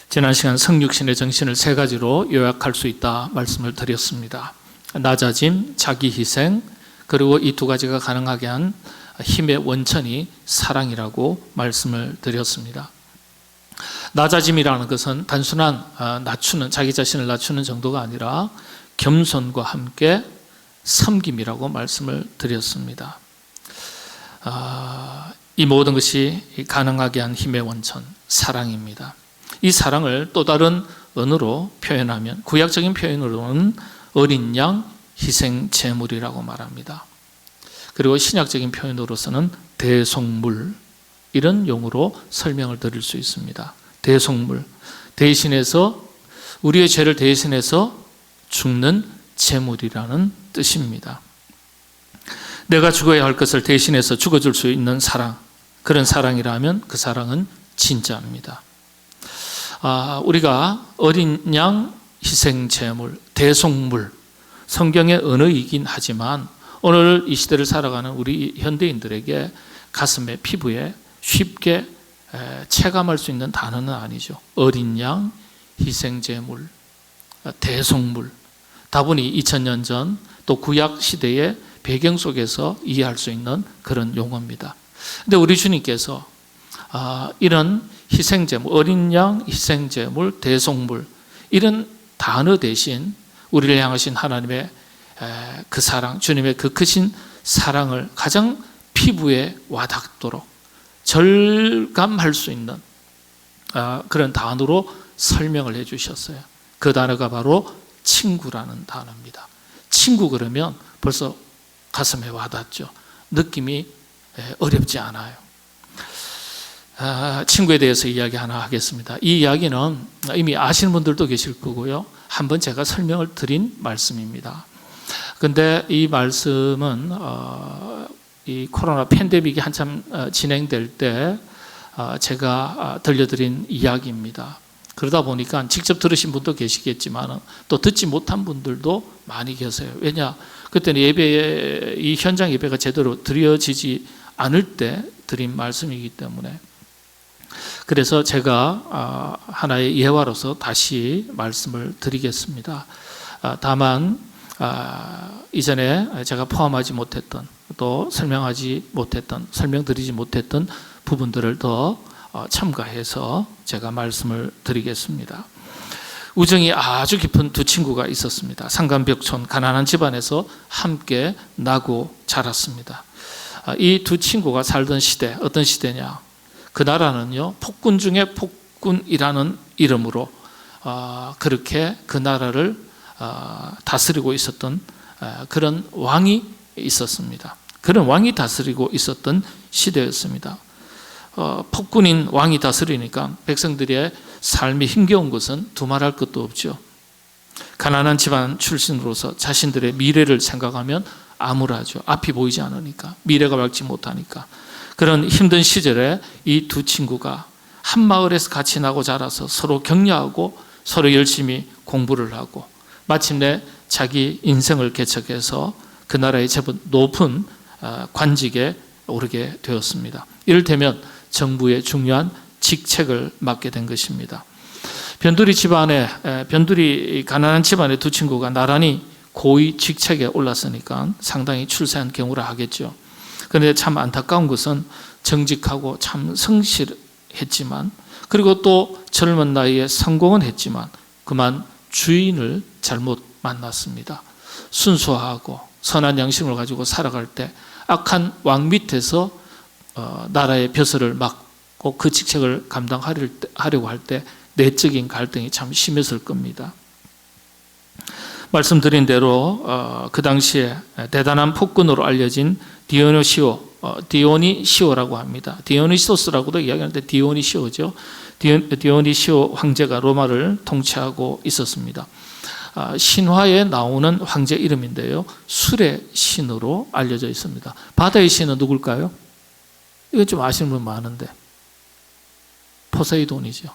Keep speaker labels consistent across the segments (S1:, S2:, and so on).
S1: 지난 시간 성육신의 정신을 세 가지로 요약할 수 있다 말씀을 드렸습니다. 낮아짐, 자기 희생, 그리고 이 두 가지가 가능하게 한 힘의 원천이 사랑이라고 말씀을 드렸습니다. 낮아짐이라는 것은 단순한 낮추는, 자기 자신을 낮추는 정도가 아니라 겸손과 함께 섬김이라고 말씀을 드렸습니다. 이 모든 것이 가능하게 한 힘의 원천, 사랑입니다. 이 사랑을 또 다른 언어로 표현하면, 구약적인 표현으로는 어린 양 희생 제물이라고 말합니다. 그리고 신약적인 표현으로서는 대속물, 이런 용어로 설명을 드릴 수 있습니다. 대속물, 대신해서, 우리의 죄를 대신해서 죽는 제물이라는 뜻입니다. 내가 죽어야 할 것을 대신해서 죽어줄 수 있는 사랑, 그런 사랑이라면 그 사랑은 진짜입니다. 우리가 어린 양 희생 제물, 대속물, 성경의 언어이긴 하지만 오늘 이 시대를 살아가는 우리 현대인들에게 가슴에, 피부에 쉽게 체감할 수 있는 단어는 아니죠. 어린 양 희생 제물, 대속물, 다분히 2000년 전 또 구약 시대의 배경 속에서 이해할 수 있는 그런 용어입니다. 근데 우리 주님께서 이런 희생제물, 어린 양 희생제물, 대속물, 이런 단어 대신 우리를 향하신 하나님의 그 사랑, 주님의 그 크신 사랑을 가장 피부에 와닿도록 절감할 수 있는 그런 단어로 설명을 해 주셨어요. 그 단어가 바로 친구라는 단어입니다. 친구 그러면 벌써 가슴에 와닿죠. 느낌이 어렵지 않아요. 친구에 대해서 이야기 하나 하겠습니다. 이 이야기는 이미 아시는 분들도 계실 거고요. 한번 제가 설명을 드린 말씀입니다. 근데 이 말씀은 이 코로나 팬데믹이 한참 진행될 때 제가 들려드린 이야기입니다. 그러다 보니까 직접 들으신 분도 계시겠지만 또 듣지 못한 분들도 많이 계세요. 왜냐? 그때는 예배에, 이 현장 예배가 제대로 드려지지 않을 때 드린 말씀이기 때문에. 그래서 제가 하나의 예화로서 다시 말씀을 드리겠습니다. 다만 이전에 제가 포함하지 못했던, 또 설명드리지 못했던 부분들을 더 첨가해서 제가 말씀을 드리겠습니다. 우정이 아주 깊은 두 친구가 있었습니다. 상간벽촌 가난한 집안에서 함께 나고 자랐습니다. 이 두 친구가 살던 시대, 어떤 시대냐? 그 나라는요, 폭군 중에 폭군이라는 이름으로 그렇게 그 나라를 다스리고 있었던 그런 왕이 있었습니다. 그런 왕이 다스리고 있었던 시대였습니다. 폭군인 왕이 다스리니까 백성들의 삶이 힘겨운 것은 두말할 것도 없죠. 가난한 집안 출신으로서 자신들의 미래를 생각하면 암울하죠. 앞이 보이지 않으니까, 미래가 밝지 못하니까. 그런 힘든 시절에 이 두 친구가 한 마을에서 같이 나고 자라서 서로 격려하고 서로 열심히 공부를 하고 마침내 자기 인생을 개척해서 그 나라의 제법 높은 관직에 오르게 되었습니다. 이를테면 정부의 중요한 직책을 맡게 된 것입니다. 변두리 가난한 집안의 두 친구가 나란히 고위 직책에 올랐으니까 상당히 출세한 경우라 하겠죠. 그런데 참 안타까운 것은 정직하고 참 성실했지만, 그리고 또 젊은 나이에 성공은 했지만 그만 주인을 잘못 만났습니다. 순수하고 선한 양심을 가지고 살아갈 때 악한 왕 밑에서 나라의 벼슬을 맡고 그 직책을 감당하려고 할 때 내적인 갈등이 참 심했을 겁니다. 말씀드린 대로 그 당시에 대단한 폭군으로 알려진 디오니시오라고 합니다. 디오니소스라고도 이야기하는데 디오니시오죠. 디오니시오 황제가 로마를 통치하고 있었습니다. 신화에 나오는 황제 이름인데요, 술의 신으로 알려져 있습니다. 바다의 신은 누굴까요? 이거 좀 아시는 분 많은데, 포세이돈이죠.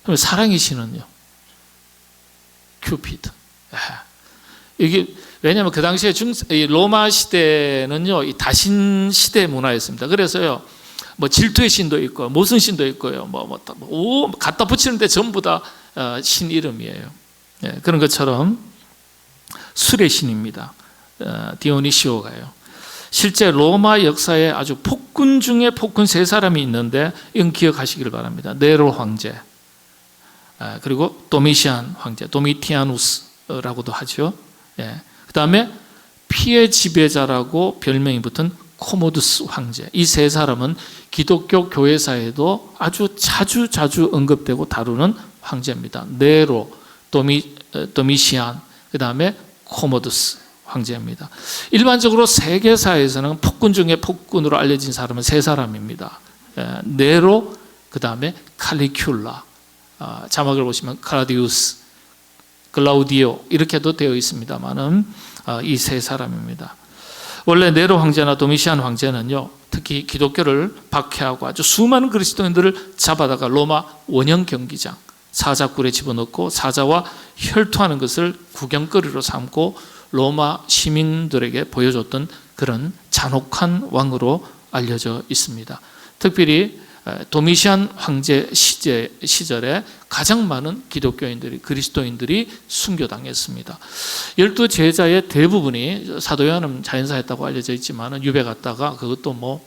S1: 그럼 사랑의 신은요, 큐피드. 이게 왜냐하면 그 당시에 로마 시대는요, 이 다신 시대 문화였습니다. 그래서요, 뭐 질투의 신도 있고 모순신도 있고요. 갖다 붙이는데 전부 다 신 이름이에요. 그런 것처럼 술의 신입니다. 디오니시오가요. 실제 로마 역사에 아주 폭군 중에 폭군 세 사람이 있는데 이건 기억하시길 바랍니다. 네로 황제, 그리고 도미시안 황제, 도미티아누스라고도 하죠. 그 다음에 피의 지배자라고 별명이 붙은 코모두스 황제. 이 세 사람은 기독교 교회사에도 아주 자주 언급되고 다루는 황제입니다. 네로, 도미시안, 그 다음에 코모두스 황제입니다. 일반적으로 세계사에서는 폭군 중에 폭군으로 알려진 사람은 세 사람입니다. 네로, 그 다음에 칼리큘라, 자막을 보시면 클라우디우스, 글라우디오 이렇게도 되어 있습니다만은 이 세 사람입니다. 원래 네로 황제나 도미시안 황제는요, 특히 기독교를 박해하고 아주 수많은 그리스도인들을 잡아다가 로마 원형 경기장 사자굴에 집어넣고 사자와 혈투하는 것을 구경거리로 삼고 로마 시민들에게 보여줬던 그런 잔혹한 왕으로 알려져 있습니다. 특별히 도미시안 황제 시절에 가장 많은 기독교인들이, 그리스도인들이 순교당했습니다. 12제자의 대부분이, 사도 요한은 자연사했다고 알려져 있지만 유배 갔다가 그것도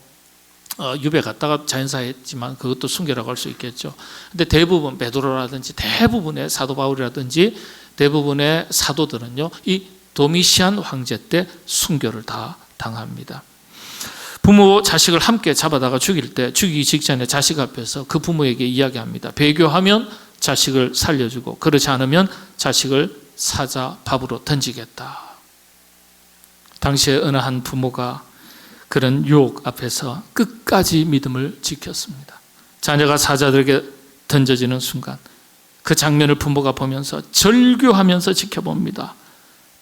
S1: 유배 갔다가 자연사했지만 그것도 순교라고 할 수 있겠죠. 근데 대부분 베드로라든지 대부분의 사도 바울이라든지 대부분의 사도들은요, 이 도미시안 황제 때 순교를 다 당합니다. 부모 자식을 함께 잡아다가 죽이기 직전에 자식 앞에서 그 부모에게 이야기합니다. 배교하면 자식을 살려주고 그렇지 않으면 자식을 사자 밥으로 던지겠다. 당시에 어느 한 부모가 그런 유혹 앞에서 끝까지 믿음을 지켰습니다. 자녀가 사자들에게 던져지는 순간 그 장면을 부모가 보면서 절규하면서 지켜봅니다.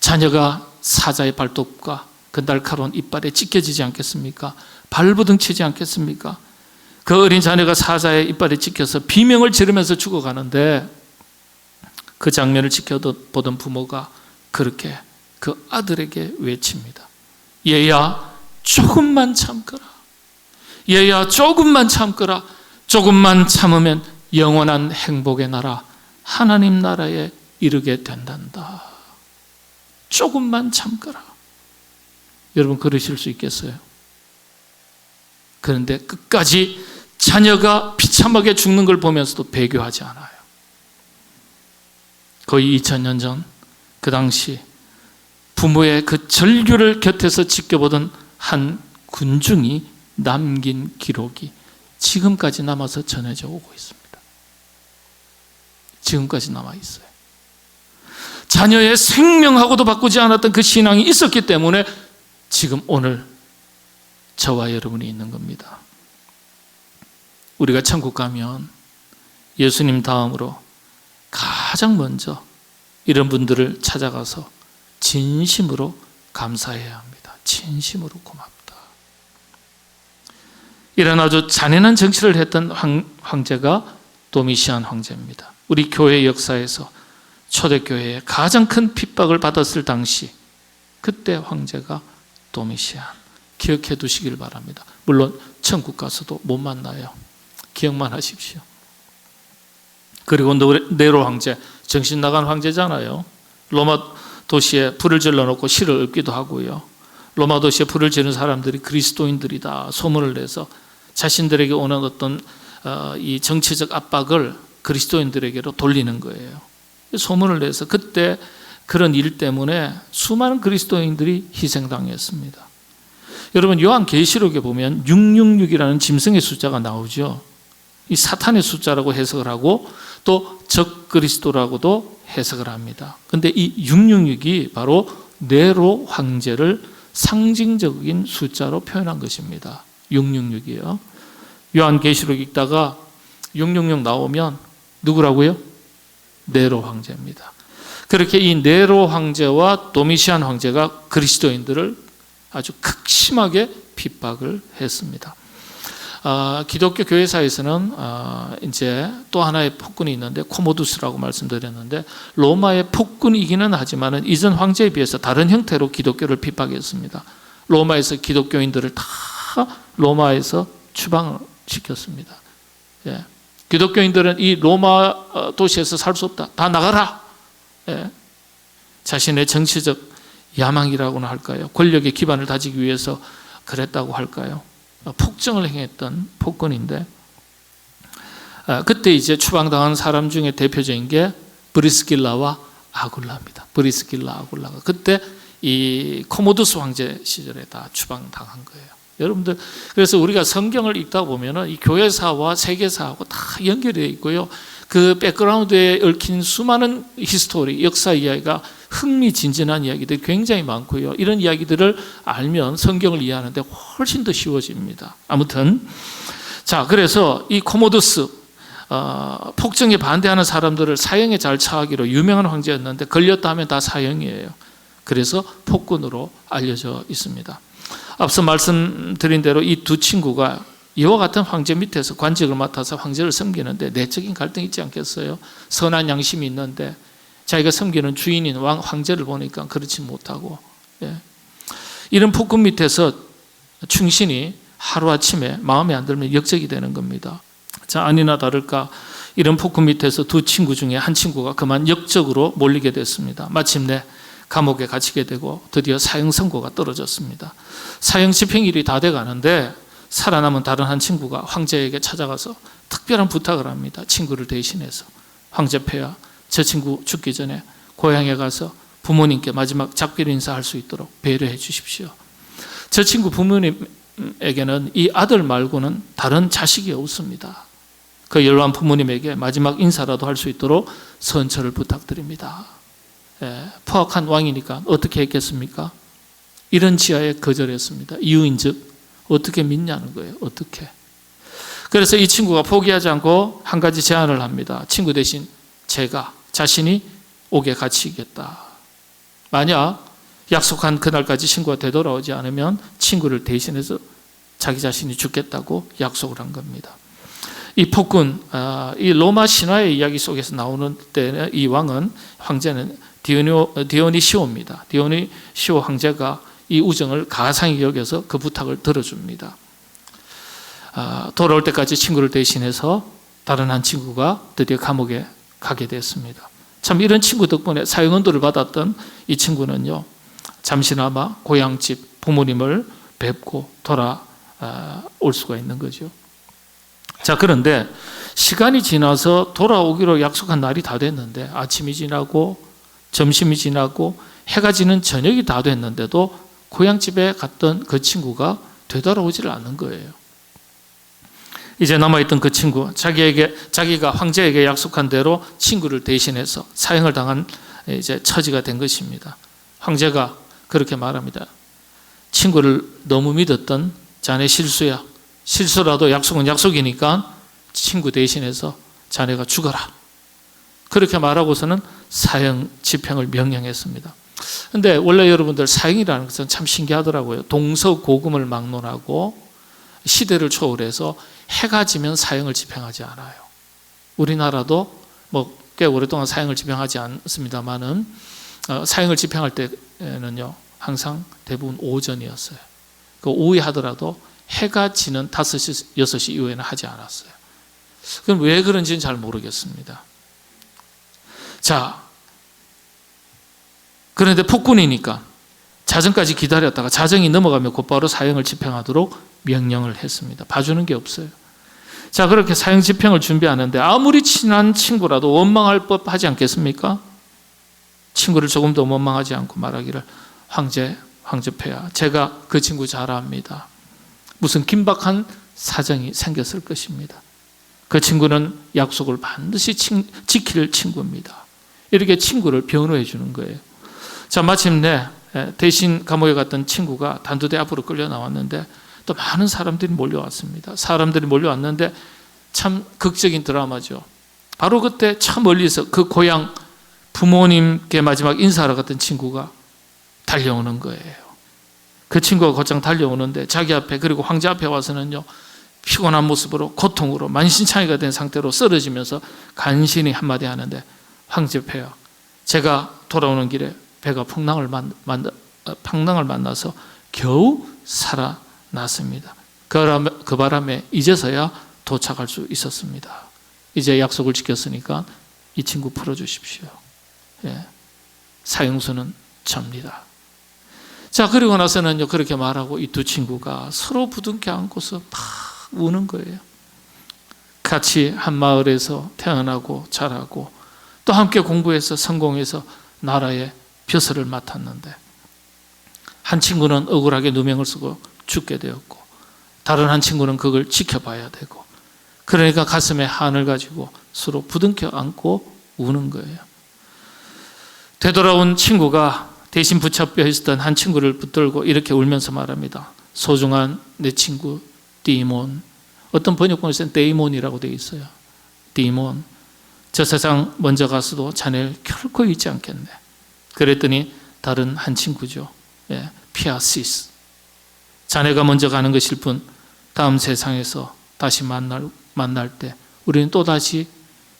S1: 자녀가 사자의 발톱과 그 날카로운 이빨에 찢겨지지 않겠습니까? 발부둥치지 않겠습니까? 그 어린 자녀가 사자의 이빨에 찢겨서 비명을 지르면서 죽어가는데 그 장면을 지켜보던 부모가 그렇게 그 아들에게 외칩니다. 얘야, 조금만 참거라. 얘야, 조금만 참거라. 조금만 참으면 영원한 행복의 나라, 하나님 나라에 이르게 된단다. 조금만 참거라. 여러분 그러실 수 있겠어요? 그런데 끝까지 자녀가 비참하게 죽는 걸 보면서도 배교하지 않아요. 거의 2000년 전 그 당시 부모의 그 절규를 곁에서 지켜보던 한 군중이 남긴 기록이 지금까지 남아서 전해져 오고 있습니다. 지금까지 남아 있어요. 자녀의 생명하고도 바꾸지 않았던 그 신앙이 있었기 때문에 지금 오늘 저와 여러분이 있는 겁니다. 우리가 천국 가면 예수님 다음으로 가장 먼저 이런 분들을 찾아가서 진심으로 감사해야 합니다. 진심으로 고맙다. 이런 아주 잔인한 정치를 했던 황제가 도미시안 황제입니다. 우리 교회 역사에서 초대교회에 가장 큰 핍박을 받았을 당시 그때 황제가 도미시안. 기억해 두시길 바랍니다. 물론 천국 가서도 못 만나요. 기억만 하십시오. 그리고 네로 황제, 정신 나간 황제잖아요. 로마 도시에 불을 질러놓고 실을 읊기도 하고요. 로마 도시에 불을 지른 사람들이 그리스도인들이다 소문을 내서 자신들에게 오는 어떤 이 정치적 압박을 그리스도인들에게로 돌리는 거예요. 소문을 내서 그때 그런 일 때문에 수많은 그리스도인들이 희생당했습니다. 여러분 요한계시록에 보면 666이라는 짐승의 숫자가 나오죠. 이 사탄의 숫자라고 해석을 하고 또 적그리스도라고도 해석을 합니다. 그런데 이 666이 바로 네로 황제를 상징적인 숫자로 표현한 것입니다. 666이요. 요한계시록 읽다가 666 나오면 누구라고요? 네로 황제입니다. 그렇게 이 네로 황제와 도미시안 황제가 그리스도인들을 아주 극심하게 핍박을 했습니다. 기독교 교회사에서는 이제 또 하나의 폭군이 있는데 코모두스라고 말씀드렸는데 로마의 폭군이기는 하지만 이전 황제에 비해서 다른 형태로 기독교를 핍박했습니다. 로마에서 기독교인들을 다 로마에서 시켰습니다. 예. 기독교인들은 이 로마 도시에서 살 수 없다. 다 나가라. 예. 자신의 정치적 야망이라고나 할까요? 권력의 기반을 다지기 위해서 그랬다고 할까요? 폭정을 행했던 폭군인데, 그때 이제 추방당한 사람 중에 대표적인 게 브리스길라와 아굴라입니다. 브리스길라, 아굴라가 그때 이 코모두스 황제 시절에 다 추방당한 거예요. 여러분들, 그래서 우리가 성경을 읽다 보면은 이 교회사와 세계사하고 다 연결되어 있고요. 그 백그라운드에 얽힌 수많은 히스토리, 역사 이야기가 흥미진진한 이야기들이 굉장히 많고요. 이런 이야기들을 알면 성경을 이해하는데 훨씬 더 쉬워집니다. 아무튼, 자, 그래서 이 코모두스, 폭정에 반대하는 사람들을 사형에 잘 처하기로 유명한 황제였는데 걸렸다 하면 다 사형이에요. 그래서 폭군으로 알려져 있습니다. 앞서 말씀드린 대로 이 두 친구가 이와 같은 황제 밑에서 관직을 맡아서 황제를 섬기는데 내적인 갈등이 있지 않겠어요? 선한 양심이 있는데 자기가 섬기는 주인인 황제를 보니까 그렇지 못하고, 예. 이런 폭군 밑에서 충신이 하루아침에 마음에 안 들면 역적이 되는 겁니다. 자, 아니나 다를까 이런 폭군 밑에서 두 친구 중에 한 친구가 그만 역적으로 몰리게 됐습니다. 마침내 감옥에 갇히게 되고 드디어 사형 선고가 떨어졌습니다. 사형 집행일이 다 돼가는데 살아남은 다른 한 친구가 황제에게 찾아가서 특별한 부탁을 합니다. 친구를 대신해서, 황제폐하, 저 친구 죽기 전에 고향에 가서 부모님께 마지막 작별 인사할 수 있도록 배려해 주십시오. 저 친구 부모님에게는 이 아들 말고는 다른 자식이 없습니다. 그 연로한 부모님에게 마지막 인사라도 할 수 있도록 선처를 부탁드립니다. 예, 포악한 왕이니까 어떻게 했겠습니까? 이런 지하에 거절했습니다. 이유인즉 어떻게 믿냐는 거예요. 어떻게? 그래서 이 친구가 포기하지 않고 한 가지 제안을 합니다. 친구 대신 제가 자신이 옥에 갇히겠다. 만약 약속한 그날까지 친구가 되돌아오지 않으면 친구를 대신해서 자기 자신이 죽겠다고 약속을 한 겁니다. 이 폭군, 이 로마 신화의 이야기 속에서 나오는 때는 이 왕은, 황제는 디오니시오입니다. 디오니시오 황제가 이 우정을 가상히 여겨서 그 부탁을 들어줍니다. 돌아올 때까지 친구를 대신해서 다른 한 친구가 드디어 감옥에 가게 됐습니다. 참 이런 친구 덕분에 사형언도를 받았던 이 친구는요, 잠시나마 고향집 부모님을 뵙고 돌아올 수가 있는 거죠. 자, 그런데 시간이 지나서 돌아오기로 약속한 날이 다 됐는데 아침이 지나고 점심이 지나고 해가 지는 저녁이 다 됐는데도 고향집에 갔던 그 친구가 되돌아오지를 않는 거예요. 이제 남아있던 그 친구, 자기가 황제에게 약속한 대로 친구를 대신해서 사형을 당한 이제 처지가 된 것입니다. 황제가 그렇게 말합니다. 친구를 너무 믿었던 자네 실수야. 실수라도 약속은 약속이니까 친구 대신해서 자네가 죽어라. 그렇게 말하고서는 사형 집행을 명령했습니다. 그런데 원래 여러분들 사형이라는 것은 참 신기하더라고요. 동서고금을 막론하고 시대를 초월해서 해가 지면 사형을 집행하지 않아요. 우리나라도 꽤 오랫동안 사형을 집행하지 않습니다만은 사형을 집행할 때는요 항상 대부분 오전이었어요. 그 오후에 하더라도 해가 지는 5시, 6시 이후에는 하지 않았어요. 그럼 왜 그런지는 잘 모르겠습니다. 자, 그런데 폭군이니까 자정까지 기다렸다가 자정이 넘어가면 곧바로 사형을 집행하도록 명령을 했습니다. 봐주는 게 없어요. 자, 그렇게 사형 집행을 준비하는데 아무리 친한 친구라도 원망할 법하지 않겠습니까? 친구를 조금 더 원망하지 않고 말하기를 황제폐하, 제가 그 친구 잘 압니다. 무슨 긴박한 사정이 생겼을 것입니다. 그 친구는 약속을 반드시 지킬 친구입니다. 이렇게 친구를 변호해 주는 거예요. 자, 마침내 대신 감옥에 갔던 친구가 단두대 앞으로 끌려 나왔는데 또 많은 사람들이 몰려왔습니다. 사람들이 몰려왔는데 참 극적인 드라마죠. 바로 그때 참 멀리서 그 고향 부모님께 마지막 인사하러 갔던 친구가 달려오는 거예요. 그 친구가 곧장 달려오는데 자기 앞에, 그리고 황제 앞에 와서는요 피곤한 모습으로 고통으로 만신창이가 된 상태로 쓰러지면서 간신히 한마디 하는데, 황제폐하, 제가 돌아오는 길에 배가 풍랑을 만나서 겨우 살아났습니다. 그 바람에 이제서야 도착할 수 있었습니다. 이제 약속을 지켰으니까 이 친구 풀어주십시오. 예. 사형수는 접니다. 자, 그리고 나서는요, 그렇게 말하고 이 두 친구가 서로 부둥켜 안고서 막 우는 거예요. 같이 한 마을에서 태어나고 자라고 또 함께 공부해서 성공해서 나라의 벼슬을 맡았는데 한 친구는 억울하게 누명을 쓰고 죽게 되었고 다른 한 친구는 그걸 지켜봐야 되고 그러니까 가슴에 한을 가지고 서로 부둥켜 안고 우는 거예요. 되돌아온 친구가 대신 붙잡혀 있었던 한 친구를 붙들고 이렇게 울면서 말합니다. 소중한 내 친구 디몬. 어떤 번역본에서는 데이몬이라고 되어 있어요. 디몬. 저 세상 먼저 가서도 자네를 결코 잊지 않겠네. 그랬더니 다른 한 친구죠. 예, 피아시스. 자네가 먼저 가는 것일 뿐 다음 세상에서 다시 만날 때 우리는 또다시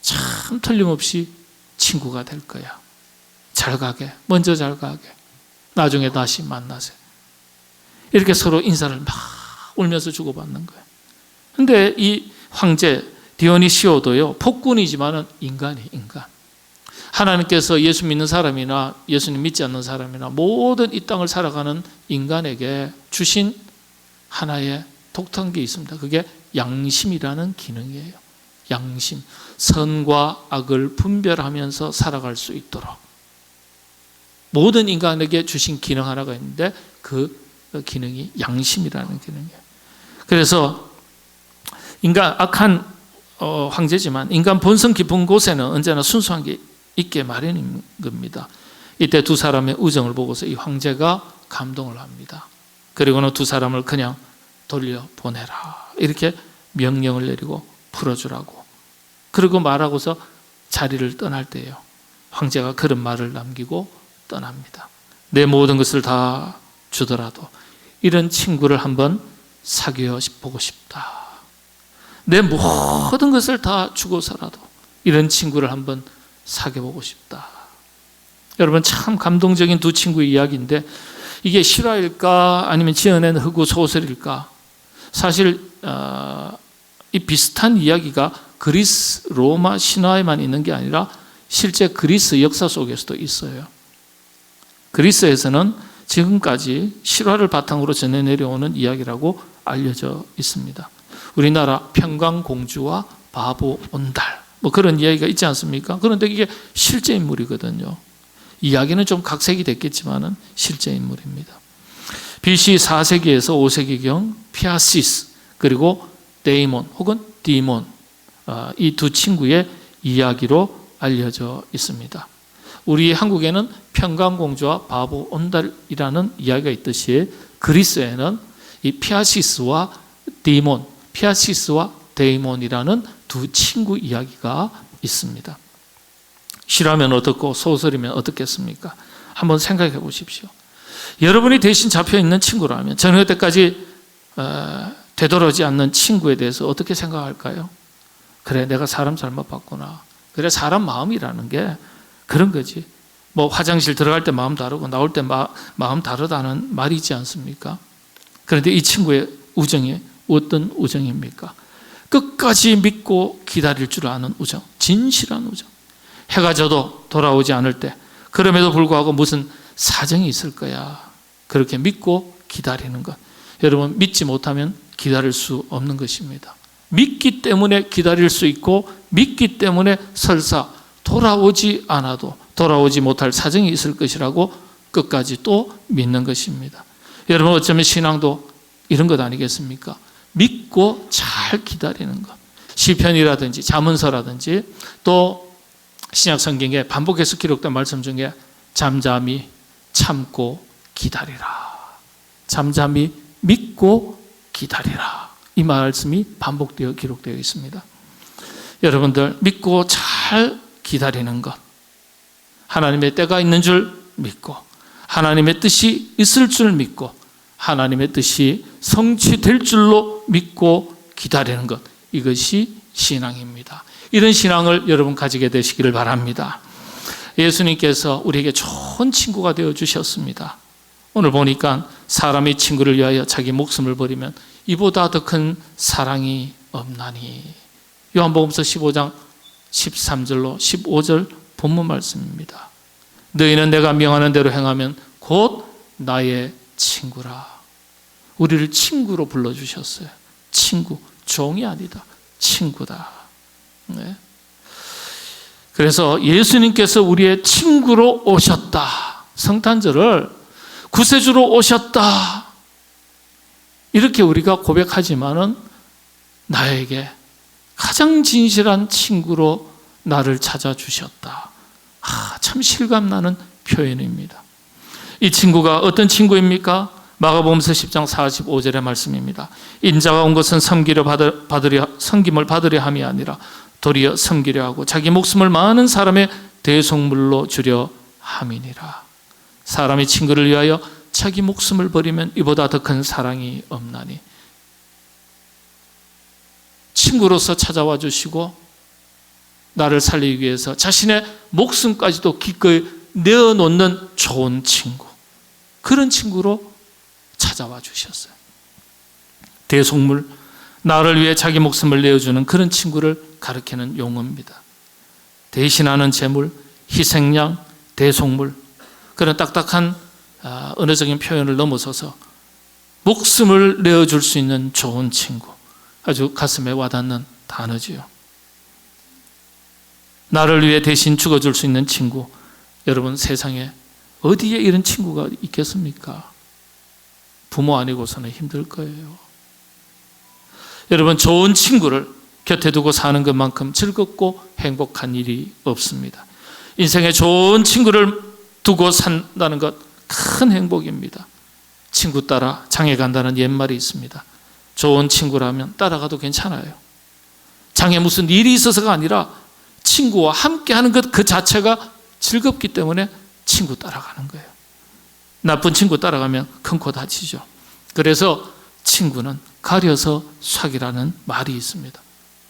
S1: 참 틀림없이 친구가 될 거야. 잘 가게, 먼저 잘 가게. 나중에 다시 만나세요. 이렇게 서로 인사를 막 울면서 주고받는 거예요. 근데 이 황제 디오니시오도요, 폭군이지만은 인간이에요, 인간. 하나님께서 예수 믿는 사람이나 예수님 믿지 않는 사람이나 모든 이 땅을 살아가는 인간에게 주신 하나의 독특한 게 있습니다. 그게 양심이라는 기능이에요. 양심. 선과 악을 분별하면서 살아갈 수 있도록. 모든 인간에게 주신 기능 하나가 있는데 그 기능이 양심이라는 기능이에요. 그래서 인간 악한 황제지만 인간 본성 깊은 곳에는 언제나 순수한 게 있게 마련인 겁니다. 이때 두 사람의 우정을 보고서 이 황제가 감동을 합니다. 그리고는 두 사람을 그냥 돌려보내라 이렇게 명령을 내리고 풀어주라고. 그리고 말하고서 자리를 떠날 때예요. 황제가 그런 말을 남기고 떠납니다. 내 모든 것을 다 주더라도 이런 친구를 한번 사귀어 보고 싶다. 내 모든 것을 다 주고서라도 이런 친구를 한번 사귀어보고 싶다. 여러분 참 감동적인 두 친구의 이야기인데 이게 실화일까 아니면 지어낸 흑우 소설일까? 사실 이 비슷한 이야기가 그리스 로마 신화에만 있는 게 아니라 실제 그리스 역사 속에서도 있어요. 그리스에서는 지금까지 실화를 바탕으로 전해 내려오는 이야기라고 알려져 있습니다. 우리나라 평강공주와 바보 온달 뭐 그런 이야기가 있지 않습니까? 그런데 이게 실제 인물이거든요. 이야기는 좀 각색이 됐겠지만은 실제 인물입니다. BC 4세기에서 5세기경 피아시스 그리고 데이몬 혹은 디몬 이 두 친구의 이야기로 알려져 있습니다. 우리 한국에는 평강공주와 바보 온달이라는 이야기가 있듯이 그리스에는 이 피아시스와 디몬, 피아시스와 데이몬이라는 두 친구 이야기가 있습니다. 실화면 어떻고 소설이면 어떻겠습니까? 한번 생각해 보십시오. 여러분이 대신 잡혀있는 친구라면 저녁 때까지 되돌아오지 않는 친구에 대해서 어떻게 생각할까요? 그래, 내가 사람 잘못 봤구나. 그래, 사람 마음이라는 게 그런 거지. 뭐 화장실 들어갈 때 마음 다르고 나올 때 마음 다르다는 말이지 않습니까? 그런데 이 친구의 우정이 어떤 우정입니까? 끝까지 믿고 기다릴 줄 아는 우정, 진실한 우정. 해가 져도 돌아오지 않을 때 그럼에도 불구하고 무슨 사정이 있을 거야. 그렇게 믿고 기다리는 것. 여러분 믿지 못하면 기다릴 수 없는 것입니다. 믿기 때문에 기다릴 수 있고 믿기 때문에 설사 돌아오지 않아도 돌아오지 못할 사정이 있을 것이라고 끝까지 또 믿는 것입니다. 여러분 어쩌면 신앙도 이런 것 아니겠습니까? 믿고 잘 기다리는 것. 시편이라든지 잠언서라든지 또 신약 성경에 반복해서 기록된 말씀 중에 잠잠히 참고 기다리라. 잠잠히 믿고 기다리라. 이 말씀이 반복되어 기록되어 있습니다. 여러분들 믿고 잘 기다리는 것. 하나님의 때가 있는 줄 믿고 하나님의 뜻이 있을 줄 믿고 하나님의 뜻이 성취될 줄로 믿고 기다리는 것. 이것이 신앙입니다. 이런 신앙을 여러분 가지게 되시기를 바랍니다. 예수님께서 우리에게 좋은 친구가 되어 주셨습니다. 오늘 보니까 사람이 친구를 위하여 자기 목숨을 버리면 이보다 더 큰 사랑이 없나니. 요한복음서 15장 13절로 15절 본문 말씀입니다. 너희는 내가 명하는 대로 행하면 곧 나의 친구라. 우리를 친구로 불러주셨어요. 친구, 종이 아니다. 친구다. 네. 그래서 예수님께서 우리의 친구로 오셨다. 성탄절을 구세주로 오셨다. 이렇게 우리가 고백하지만은 나에게 가장 진실한 친구로 나를 찾아주셨다. 참 실감나는 표현입니다. 이 친구가 어떤 친구입니까? 마가복음서 10장 45절의 말씀입니다. 인자가 온 것은 섬김을 받으려 함이 아니라 도리어 섬기려 하고 자기 목숨을 많은 사람의 대속물로 주려 함이니라. 사람이 친구를 위하여 자기 목숨을 버리면 이보다 더 큰 사랑이 없나니. 친구로서 찾아와 주시고 나를 살리기 위해서 자신의 목숨까지도 기꺼이 내어놓는 좋은 친구, 그런 친구로 찾아와 주셨어요. 대속물, 나를 위해 자기 목숨을 내어주는 그런 친구를 가리키는 용어입니다. 대신하는 제물, 희생양, 대속물, 그런 딱딱한 언어적인 표현을 넘어서서 목숨을 내어줄 수 있는 좋은 친구, 아주 가슴에 와닿는 단어지요. 나를 위해 대신 죽어줄 수 있는 친구, 여러분 세상에 어디에 이런 친구가 있겠습니까? 부모 아니고서는 힘들 거예요. 여러분, 좋은 친구를 곁에 두고 사는 것만큼 즐겁고 행복한 일이 없습니다. 인생에 좋은 친구를 두고 산다는 것 큰 행복입니다. 친구 따라 장에 간다는 옛말이 있습니다. 좋은 친구라면 따라가도 괜찮아요. 장에 무슨 일이 있어서가 아니라 친구와 함께하는 것 그 자체가 즐겁기 때문에 친구 따라가는 거예요. 나쁜 친구 따라가면 큰 코 다치죠. 그래서 친구는 가려서 삭이라는 말이 있습니다.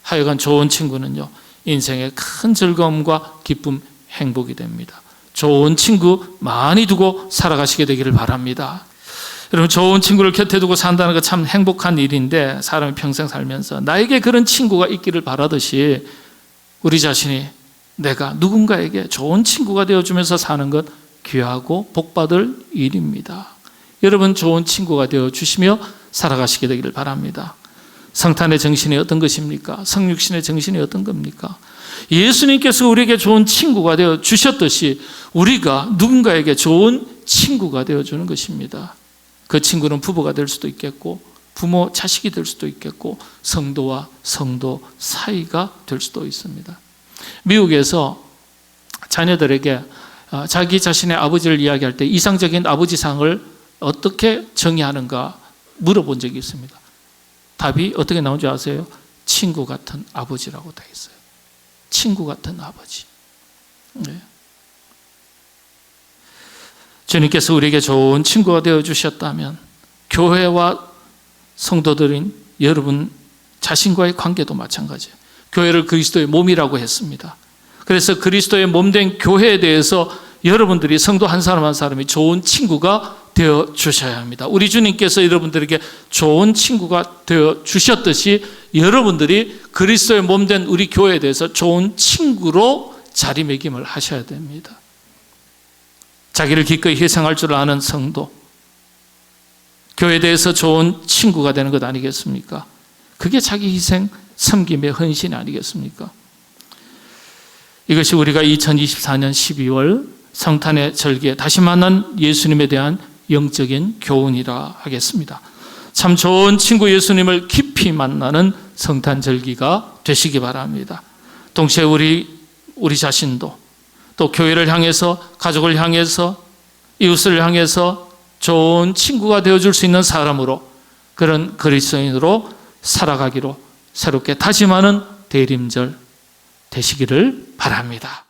S1: 하여간 좋은 친구는요, 인생의 큰 즐거움과 기쁨, 행복이 됩니다. 좋은 친구 많이 두고 살아가시게 되기를 바랍니다. 여러분, 좋은 친구를 곁에 두고 산다는 것 참 행복한 일인데, 사람이 평생 살면서 나에게 그런 친구가 있기를 바라듯이 우리 자신이 내가 누군가에게 좋은 친구가 되어주면서 사는 것 귀하고 복받을 일입니다. 여러분, 좋은 친구가 되어주시며 살아가시게 되기를 바랍니다. 성탄의 정신이 어떤 것입니까? 성육신의 정신이 어떤 겁니까? 예수님께서 우리에게 좋은 친구가 되어 주셨듯이 우리가 누군가에게 좋은 친구가 되어주는 것입니다. 그 친구는 부부가 될 수도 있겠고, 부모, 자식이 될 수도 있겠고, 성도와 성도 사이가 될 수도 있습니다. 미국에서 자녀들에게 자기 자신의 아버지를 이야기할 때 이상적인 아버지상을 어떻게 정의하는가 물어본 적이 있습니다. 답이 어떻게 나온지 아세요? 친구 같은 아버지라고 되어 있어요. 친구 같은 아버지. 네. 주님께서 우리에게 좋은 친구가 되어주셨다면 교회와 성도들인 여러분 자신과의 관계도 마찬가지예요. 교회를 그리스도의 몸이라고 했습니다. 그래서 그리스도의 몸된 교회에 대해서 여러분들이 성도 한 사람 한 사람이 좋은 친구가 되어 주셔야 합니다. 우리 주님께서 여러분들에게 좋은 친구가 되어 주셨듯이 여러분들이 그리스도의 몸된 우리 교회에 대해서 좋은 친구로 자리매김을 하셔야 됩니다. 자기를 기꺼이 희생할 줄 아는 성도, 교회에 대해서 좋은 친구가 되는 것 아니겠습니까? 그게 자기 희생, 섬김의 헌신 아니겠습니까? 이것이 우리가 2024년 12월 성탄의 절기에 다시 만난 예수님에 대한 영적인 교훈이라 하겠습니다. 참 좋은 친구 예수님을 깊이 만나는 성탄 절기가 되시기 바랍니다. 동시에 우리 자신도 또 교회를 향해서, 가족을 향해서, 이웃을 향해서 좋은 친구가 되어줄 수 있는 사람으로, 그런 그리스도인으로 살아가기로 새롭게 다짐하는 대림절 되시기를 바랍니다.